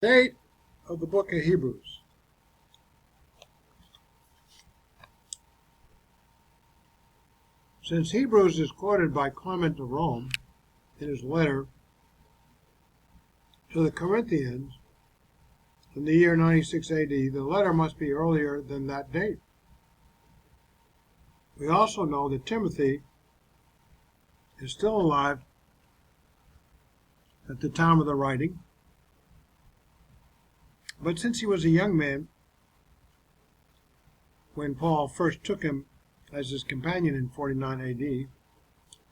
Date of the book of Hebrews. Since Hebrews is quoted by Clement of Rome in his letter to the Corinthians in the year 96 AD, the letter must be earlier than that date. We also know that Timothy is still alive at the time of the writing, but since he was a young man when Paul first took him as his companion in 49 AD,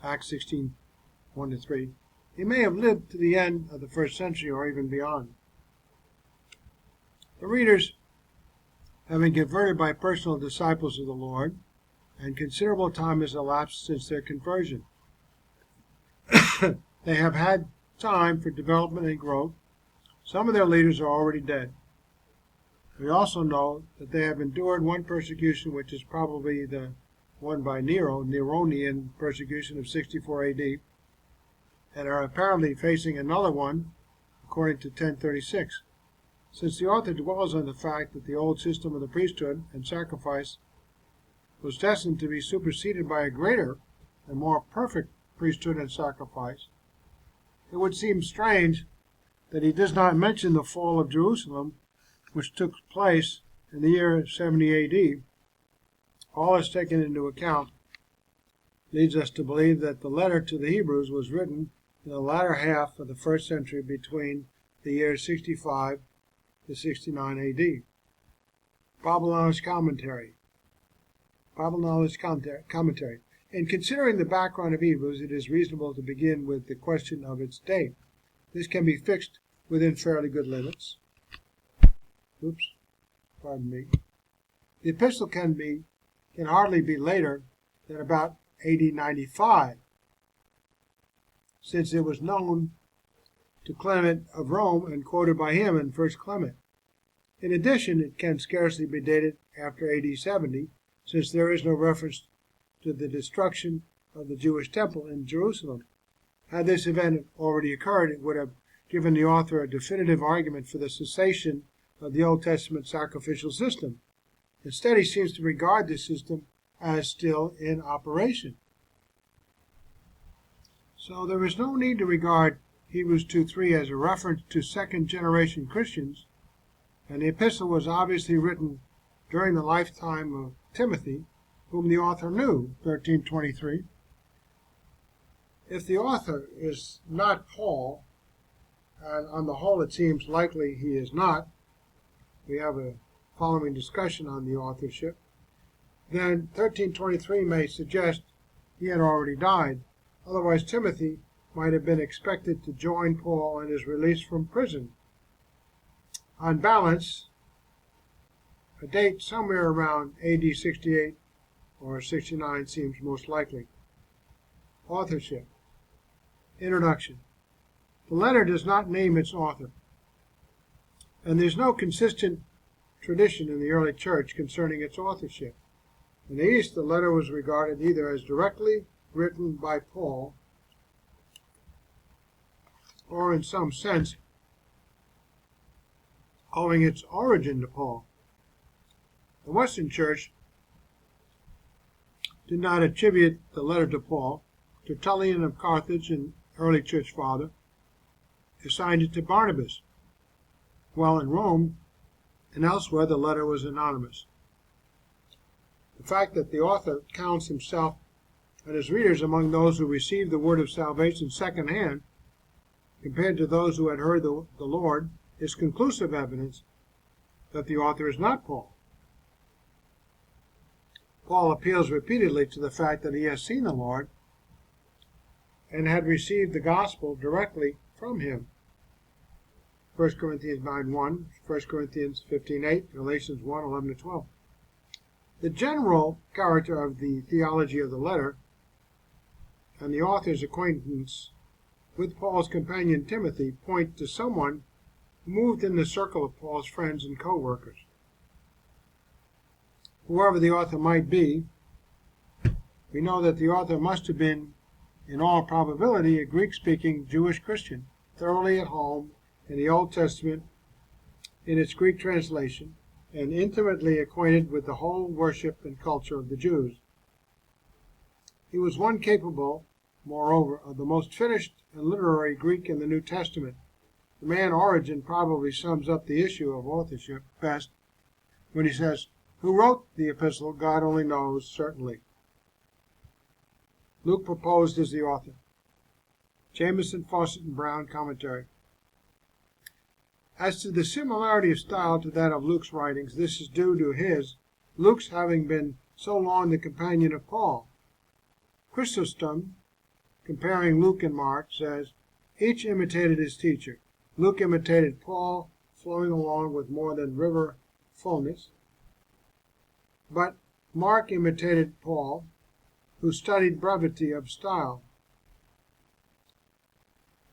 Acts 16, 1-3, he may have lived to the end of the first century or even beyond. The readers have been converted by personal disciples of the Lord, and considerable time has elapsed since their conversion. They have had time for development and growth. Some of their leaders are already dead. We also know that they have endured one persecution, which is probably the one by Nero, Neronian persecution of 64 AD, and are apparently facing another one, according to 1036. Since the author dwells on the fact that the old system of the priesthood and sacrifice was destined to be superseded by a greater and more perfect priesthood and sacrifice, it would seem strange that he does not mention the fall of Jerusalem, which took place in the year 70 AD. All is taken into account leads us to believe that the letter to the Hebrews was written in the latter half of the first century between the years 65 to 69 AD. Bible Knowledge Commentary. In considering the background of Hebrews, it is reasonable to begin with the question of its date. This can be fixed within fairly good limits. The epistle can hardly be later than about AD 95, since it was known to Clement of Rome and quoted by him in 1 Clement. In addition, it can scarcely be dated after AD 70, since there is no reference to the destruction of the Jewish temple in Jerusalem. Had this event already occurred, it would have given the author a definitive argument for the cessation of the Old Testament sacrificial system. Instead, he seems to regard this system as still in operation. So there is no need to regard Hebrews 2:3 as a reference to second-generation Christians, and the epistle was obviously written during the lifetime of Timothy, whom the author knew, 13:23. If the author is not Paul, and on the whole it seems likely he is not, we have a following discussion on the authorship, then 13:23 may suggest he had already died. Otherwise, Timothy might have been expected to join Paul in his release from prison. On balance, a date somewhere around AD 68 or 69 seems most likely. Authorship. Introduction. The letter does not name its author, and there's no consistent tradition in the early church concerning its authorship. In the East, the letter was regarded either as directly written by Paul or in some sense owing its origin to Paul. The Western Church did not attribute the letter to Paul. Tertullian of Carthage, an early church father, assigned it to Barnabas, while in Rome and elsewhere the letter was anonymous. The fact that the author counts himself and his readers among those who received the word of salvation secondhand, compared to those who had heard the Lord, is conclusive evidence that the author is not Paul. Paul appeals repeatedly to the fact that he has seen the Lord and had received the gospel directly from him. 1 Corinthians 9:1, 1 Corinthians 15:8, Galatians 1:11-12. The general character of the theology of the letter and the author's acquaintance with Paul's companion Timothy point to someone who moved in the circle of Paul's friends and co-workers. Whoever the author might be, we know that the author must have been, in all probability, a Greek-speaking Jewish Christian, thoroughly at home in the Old Testament in its Greek translation and intimately acquainted with the whole worship and culture of the Jews. He was one capable, moreover, of the most finished and literary Greek in the New Testament. The man Origen probably sums up the issue of authorship best when he says, "Who wrote the epistle, God only knows certainly." Luke proposed as the author. Jamieson, Fawcett, and Brown commentary. As to the similarity of style to that of Luke's writings, this is due to Luke's having been so long the companion of Paul. Chrysostom, comparing Luke and Mark, says, each imitated his teacher. Luke imitated Paul, flowing along with more than river fullness, but Mark imitated Paul, who studied brevity of style.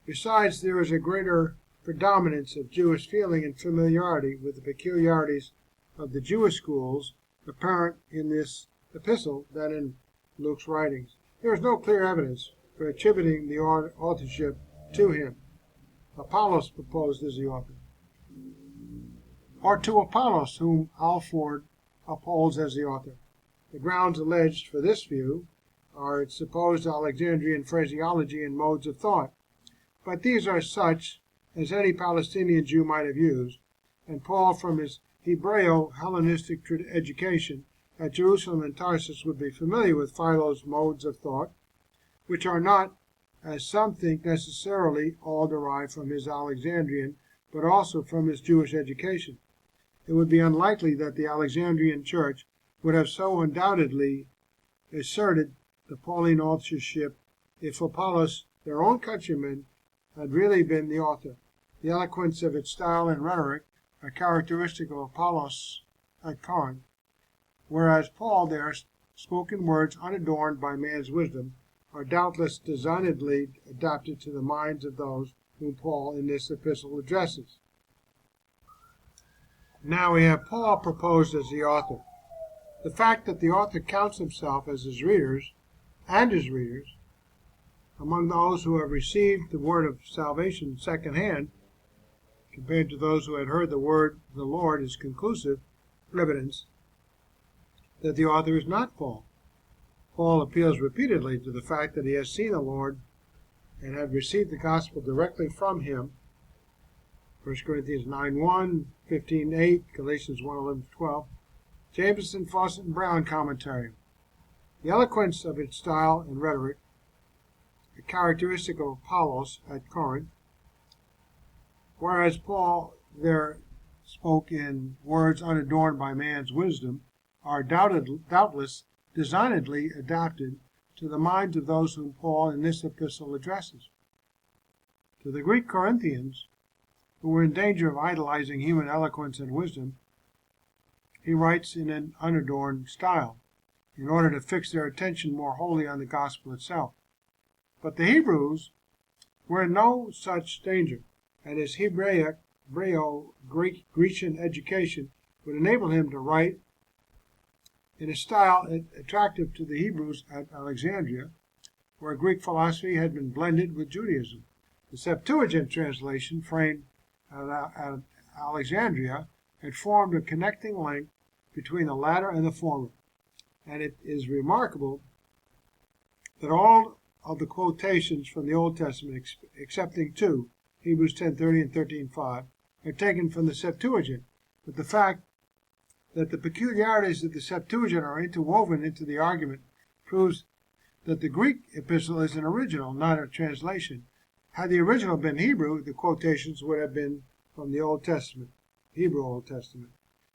Besides, there is a greater predominance of Jewish feeling and familiarity with the peculiarities of the Jewish schools apparent in this epistle than in Luke's writings. There is no clear evidence for attributing the authorship to him. Apollos proposed as the author, or to Apollos, whom Alford upholds as the author. The grounds alleged for this view are its supposed Alexandrian phraseology and modes of thought, but these are such as any Palestinian Jew might have used, and Paul, from his Hebreo-Hellenistic education at Jerusalem and Tarsus, would be familiar with Philo's modes of thought, which are not, as some think, necessarily all derived from his Alexandrian, but also from his Jewish education. It would be unlikely that the Alexandrian Church would have so undoubtedly asserted the Pauline authorship if Apollos, their own countryman, had really been the author. The eloquence of its style and rhetoric are characteristic of Apollos at Corinth, whereas Paul there spoke in words unadorned by man's wisdom, are doubtless designedly adapted to the minds of those whom Paul in this epistle addresses. Now we have Paul proposed as the author. The fact that the author counts himself as his readers, among those who have received the word of salvation second-hand, compared to those who had heard the word of the Lord, is conclusive evidence that the author is not Paul. Paul appeals repeatedly to the fact that he has seen the Lord and had received the gospel directly from him. 1 Corinthians 9:1, 15:8, Galatians 1:11-12. Jamieson, Fawcett, and Brown commentary. The eloquence of its style and rhetoric, a characteristic of Apollos at Corinth, whereas Paul there spoke in words unadorned by man's wisdom, are doubtless designedly adapted to the minds of those whom Paul in this epistle addresses. To the Greek Corinthians, who were in danger of idolizing human eloquence and wisdom, he writes in an unadorned style, in order to fix their attention more wholly on the gospel itself. But the Hebrews were in no such danger, and his Hebreo-Grecian education would enable him to write in a style attractive to the Hebrews at Alexandria, where Greek philosophy had been blended with Judaism. The Septuagint translation, framed at Alexandria, had formed a connecting link between the latter and the former, and it is remarkable that all of the quotations from the Old Testament, excepting two, Hebrews 10:30 and 13:5, are taken from the Septuagint, but the fact that the peculiarities of the Septuagint are interwoven into the argument proves that the Greek epistle is an original, not a translation. Had the original been Hebrew, the quotations would have been from the Old Testament, Hebrew Old Testament.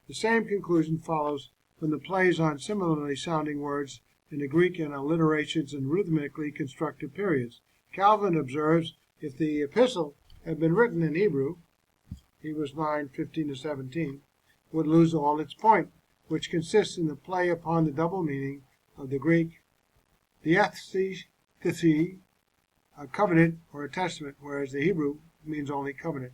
The same conclusion follows from the plays on similarly sounding words in the Greek and alliterations and rhythmically constructed periods. Calvin observes, if the epistle had been written in Hebrew, Hebrews 9:15-17, would lose all its point, which consists in the play upon the double meaning of the Greek diathesis, a covenant or a testament, whereas the Hebrew means only covenant.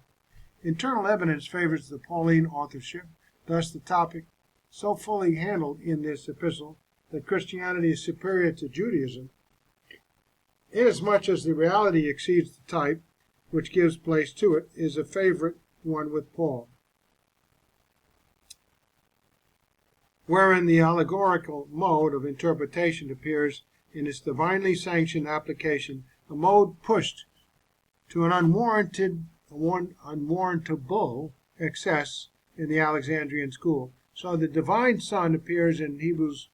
Internal evidence favors the Pauline authorship, thus the topic so fully handled in this epistle that Christianity is superior to Judaism, inasmuch as the reality exceeds the type, which gives place to it, is a favorite one with Paul. wherein the allegorical mode of interpretation appears in its divinely sanctioned application, a mode pushed to an unwarrantable excess in the Alexandrian school. So the divine Son appears in Hebrews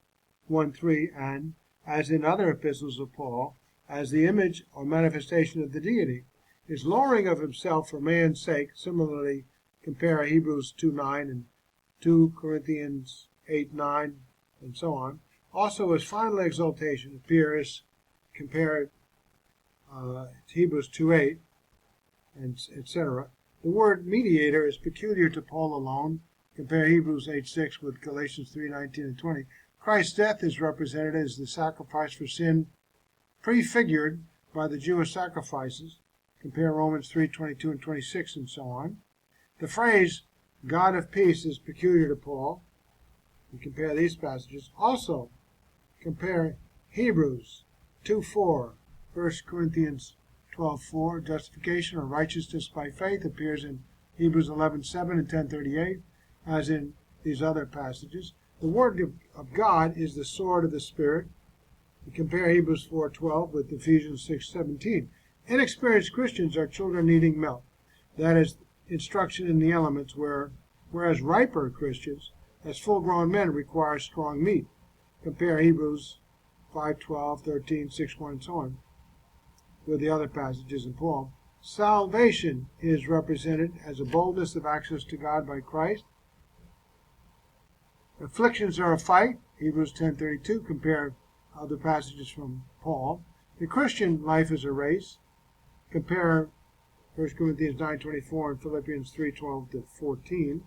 1:3 and, as in other epistles of Paul, as the image or manifestation of the deity. His lowering of himself for man's sake, similarly compare Hebrews 2:9 and 2 Corinthians 8:9 and so on. Also his final exaltation appears, compare Hebrews 2:8 and etc. The word mediator is peculiar to Paul alone. Compare Hebrews 8:6 with Galatians 3:19 and 20. Christ's death is represented as the sacrifice for sin, prefigured by the Jewish sacrifices. Compare Romans 3:22 and 26 and so on. The phrase God of peace is peculiar to Paul. And compare these passages. Also, compare Hebrews 2:4, 1 Corinthians 12:4. Justification or righteousness by faith appears in Hebrews 11:7 and 10:38, as in these other passages. The word of God is the sword of the Spirit. We compare Hebrews 4:12 with Ephesians 6:17. Inexperienced Christians are children needing milk, that is, instruction in the elements, whereas riper Christians, as full-grown men, require strong meat. Compare Hebrews 5:12, 13, 6:1, and so on, with the other passages in Paul. Salvation is represented as a boldness of access to God by Christ. Afflictions are a fight, Hebrews 10:32, compare other passages from Paul. The Christian life is a race, compare 1 Corinthians 9:24 and Philippians 3:12 to 14.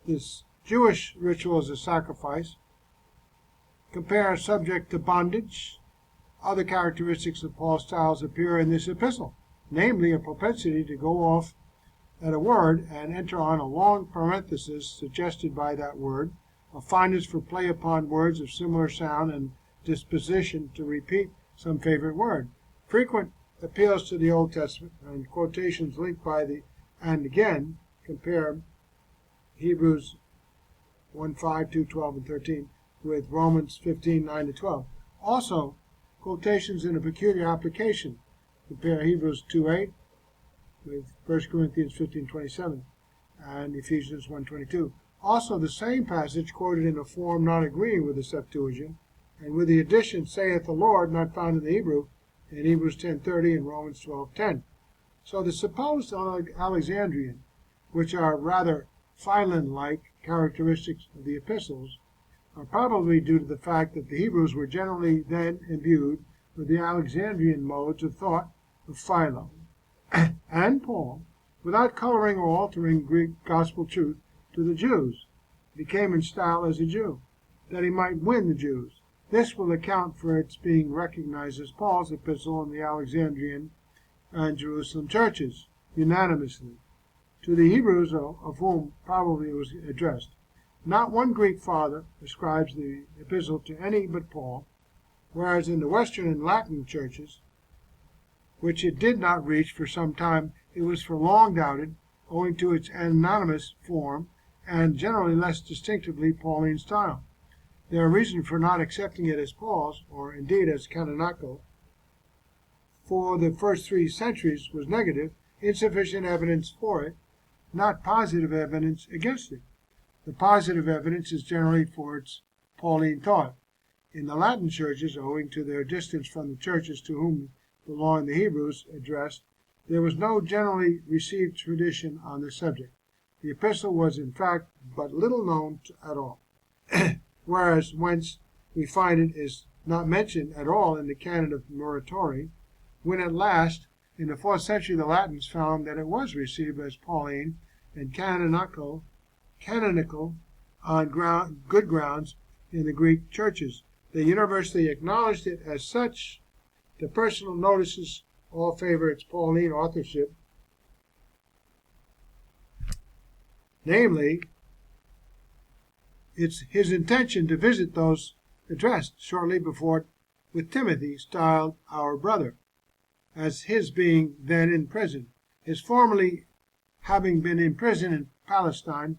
This Jewish ritual is a sacrifice. Compare subject to bondage. Other characteristics of Paul's styles appear in this epistle, namely a propensity to go off at a word and enter on a long parenthesis suggested by that word, a fondness for play upon words of similar sound and disposition to repeat some favorite word. Frequent appeals to the Old Testament and quotations linked by the and again. Compare Hebrews 1:5, 2:12, and 13 with Romans 15:9 to 12. Also, quotations in a peculiar application. Compare Hebrews 2:8 with 1 Corinthians 15:27 and Ephesians 1:22. Also, the same passage quoted in a form not agreeing with the Septuagint, and with the addition, saith the Lord, not found in the Hebrew, in Hebrews 10:30 and Romans 12:10. So the supposed Alexandrian, which are rather Philon-like characteristics of the epistles, are probably due to the fact that the Hebrews were generally then imbued with the Alexandrian modes of thought of Philo and Paul, without coloring or altering Greek gospel truth to the Jews, became in style as a Jew, that he might win the Jews. This will account for its being recognized as Paul's epistle in the Alexandrian and Jerusalem churches, unanimously, to the Hebrews of whom probably it was addressed. Not one Greek father ascribes the epistle to any but Paul, whereas in the Western and Latin churches, which it did not reach for some time, it was for long doubted, owing to its anonymous form and generally less distinctively Pauline style. Their reason for not accepting it as Paul's, or indeed as canonical, for the first 3 centuries was negative, insufficient evidence for it, not positive evidence against it. The positive evidence is generally for its Pauline thought. In the Latin churches, owing to their distance from the churches to whom belonged the Hebrews addressed, there was no generally received tradition on the subject. The epistle was in fact but little known at all, whereas whence we find it is not mentioned at all in the canon of Muratori, when at last, in the 4th century, the Latins found that it was received as Pauline and canonical on good grounds in the Greek churches. They universally acknowledged it as such. The personal notices all favor its Pauline authorship, namely, it's his intention to visit those addressed shortly before with Timothy, styled our brother, as his being then in prison. His formerly having been in prison in Palestine,